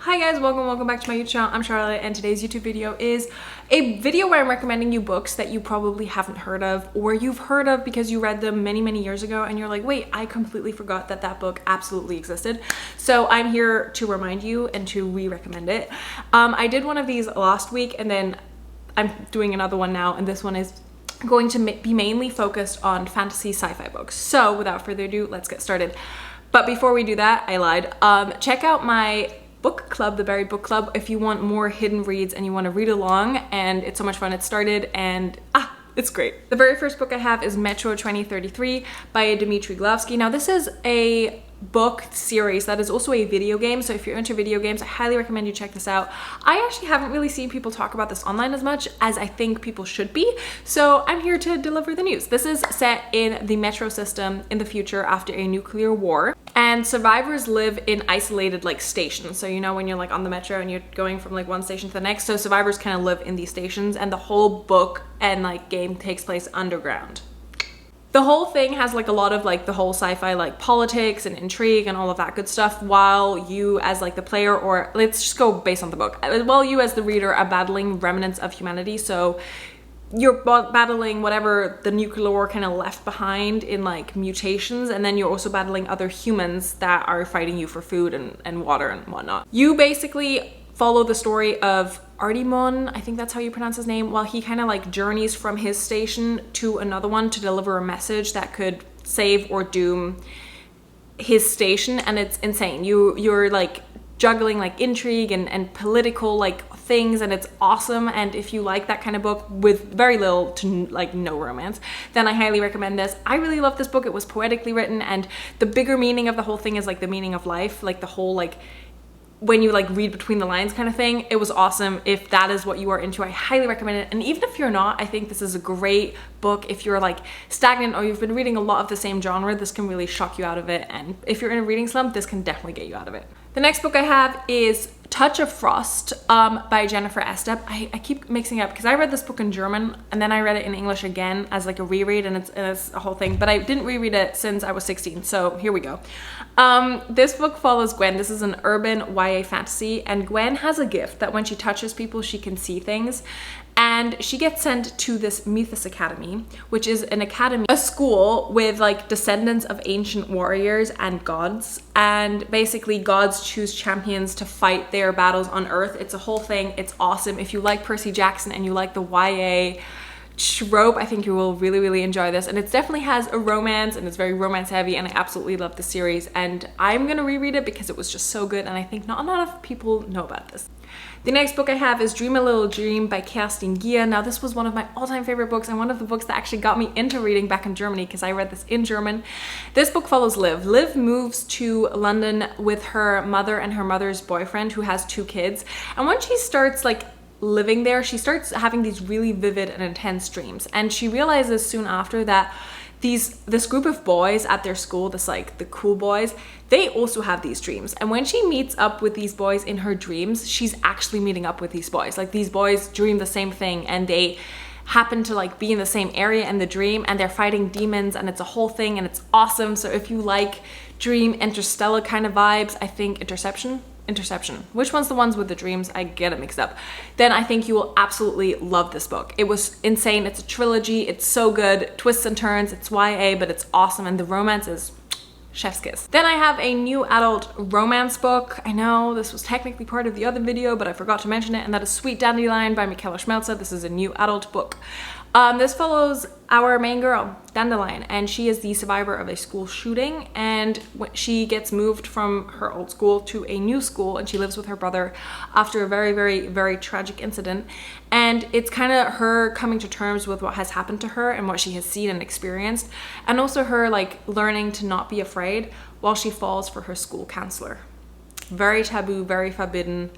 Hi guys, welcome back to my YouTube channel. I'm Charlotte and today's YouTube video is a video where I'm recommending you books that you probably haven't heard of or you've heard of because you read them many years ago and you're like, wait, I completely forgot that that book absolutely existed. So I'm here to remind you and to re-recommend it. I did one of these last week and then I'm doing another one now, and this one is going to be mainly focused on fantasy sci-fi books. So without further ado, let's get started. But before we do that, I lied. Check out my book club, the Buried Book Club, if you want more hidden reads and you want to read along, and it's so much fun. It started and it's great. The very first book I have is Metro 2033 by Dmitry Glavsky. Now this is a book series that is also a video game, so if you're into video games, I highly recommend you check this out. I actually haven't really seen people talk about this online as much as I think people should be, so I'm here to deliver the news. This is set in the metro system in the future after a nuclear war, and survivors live in isolated like stations. So you know when you're like on the metro and you're going from like one station to the next, so survivors kind of live in these stations, and the whole book and like game takes place underground. The whole thing has like a lot of like the whole sci-fi like politics and intrigue and all of that good stuff, while you as like the player, or let's just go based on the book, while you as the reader are battling remnants of humanity. So you're battling whatever the nuclear war kind of left behind in like mutations, and then you're also battling other humans that are fighting you for food and water and whatnot. You basically follow the story of Artemon, I think that's how you pronounce his name, while he kind of like journeys from his station to another one to deliver a message that could save or doom his station. And it's insane. You're like juggling like intrigue and political like things, and it's awesome. And if you like that kind of book with very little to like no romance, then I highly recommend this. I really love this book. It was poetically written, and the bigger meaning of the whole thing is like the meaning of life, like the whole like when you like read between the lines kind of thing. It was awesome. If that is what you are into, I highly recommend it. And even if you're not, I think this is a great book. If you're like stagnant or you've been reading a lot of the same genre, this can really shock you out of it. And if you're in a reading slump, this can definitely get you out of it. The next book I have is Touch of Frost by Jennifer Estep. I keep mixing it up because I read this book in German and then I read it in English again as like a reread, and it's a whole thing, but I didn't reread it since I was 16, so here we go. This book follows Gwen. This is an urban YA fantasy, and Gwen has a gift that when she touches people, she can see things. And she gets sent to this Mythos Academy, which is an academy, a school with like descendants of ancient warriors and gods. And basically gods choose champions to fight their battles on Earth. It's a whole thing. It's awesome. If you like Percy Jackson and you like the YA trope, I think you will really enjoy this. And it definitely has a romance, and it's very romance heavy, and I absolutely love the series. And I'm gonna reread it because it was just so good, and I think not a lot of people know about this. The next book I have is Dream a Little Dream by Kerstin Gier. Now this was one of my all-time favorite books, and one of the books that actually got me into reading back in Germany because I read this in German. This book follows Liv. Liv moves to London with her mother and her mother's boyfriend, who has 2 kids. And when she starts like living there, she starts having these really vivid and intense dreams, and she realizes soon after that this group of boys at their school, this like the cool boys, they also have these dreams. And when she meets up with these boys in her dreams, she's actually meeting up with these boys. Like these boys dream the same thing, and they happen to like be in the same area in the dream, and they're fighting demons, and it's a whole thing, and it's awesome. So if you like dream interstellar kind of vibes, I think Interception, which one's the ones with the dreams? I get it mixed up. Then I think you will absolutely love this book. It was insane. It's a trilogy. It's so good. Twists and turns. It's YA, but it's awesome, and the romance is chef's kiss. Then I have a new adult romance book. I know this was technically part of the other video, but I forgot to mention it, and that is Sweet Dandelion by Michaela Schmelzer. This is a new adult book. This follows our main girl, Dandelion, and she is the survivor of a school shooting, and she gets moved from her old school to a new school, and she lives with her brother after a very tragic incident. And it's kind of her coming to terms with what has happened to her and what she has seen and experienced, and also her like learning to not be afraid while she falls for her school counselor. Very taboo, very forbidden.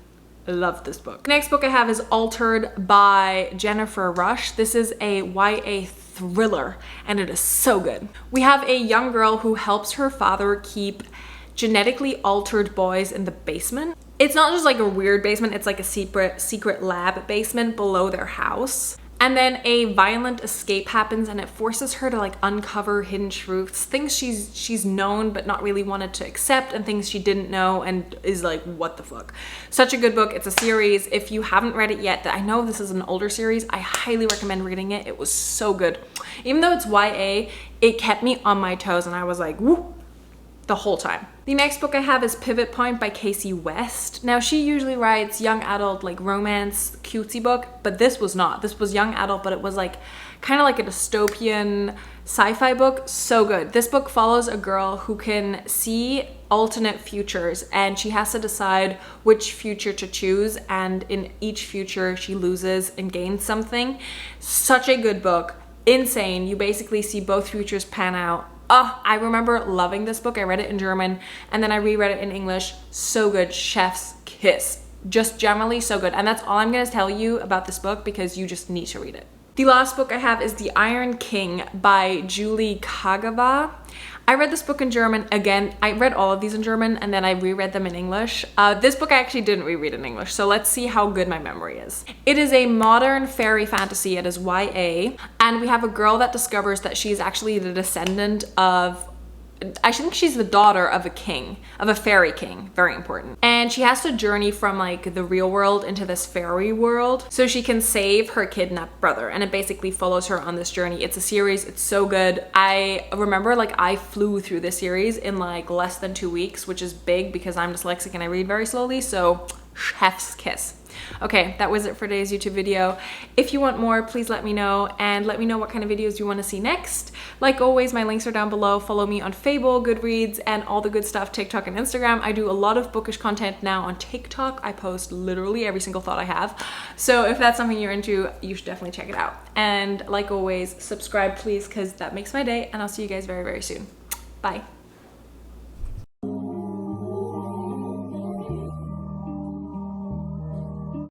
Love this book. Next book I have is Altered by Jennifer Rush. This is a YA thriller, and it is so good. We have a young girl who helps her father keep genetically altered boys in the basement. It's not just like a weird basement, it's like a secret lab basement below their house. And then a violent escape happens and it forces her to like uncover hidden truths, things she's known but not really wanted to accept, and things she didn't know and is like, what the fuck. Such a good book. It's a series. If you haven't read it yet, I know this is an older series, I highly recommend reading it. It was so good. Even though it's YA, it kept me on my toes and I was like, woo, the whole time. The next book I have is Pivot Point by Casey West. Now, she usually writes young adult, like romance, cutesy book, but this was not. This was young adult, but it was like kind of like a dystopian sci-fi book. So good. This book follows a girl who can see alternate futures and she has to decide which future to choose, and in each future she loses and gains something. Such a good book. Insane. You basically see both futures pan out. Oh, I remember loving this book. I read it in German and then I reread it in English. So good. Chef's kiss. Just generally so good. And that's all I'm going to tell you about this book because you just need to read it. The last book I have is The Iron King by Julie Kagawa. I read this book in German. Again, I read all of these in German and then I reread them in English. This book I actually didn't reread in English, so let's see how good my memory is. It is a modern fairy fantasy. It is YA, and we have a girl that discovers that she's actually the descendant of, I think she's the daughter of a king, of a fairy king, very important. And she has to journey from like the real world into this fairy world so she can save her kidnapped brother. And it basically follows her on this journey. It's a series, it's so good. I remember like I flew through this series in like less than 2 weeks, which is big because I'm dyslexic and I read very slowly, so chef's kiss. Okay, that was it for today's YouTube video. If you want more, please let me know, and let me know what kind of videos you want to see next. Like always, my links are down below. Follow me on Fable, Goodreads, and all the good stuff, TikTok and Instagram. I do a lot of bookish content now on TikTok. I post literally every single thought I have. So if that's something you're into, you should definitely check it out. And like always, subscribe please, because that makes my day, and I'll see you guys very, very soon. Bye.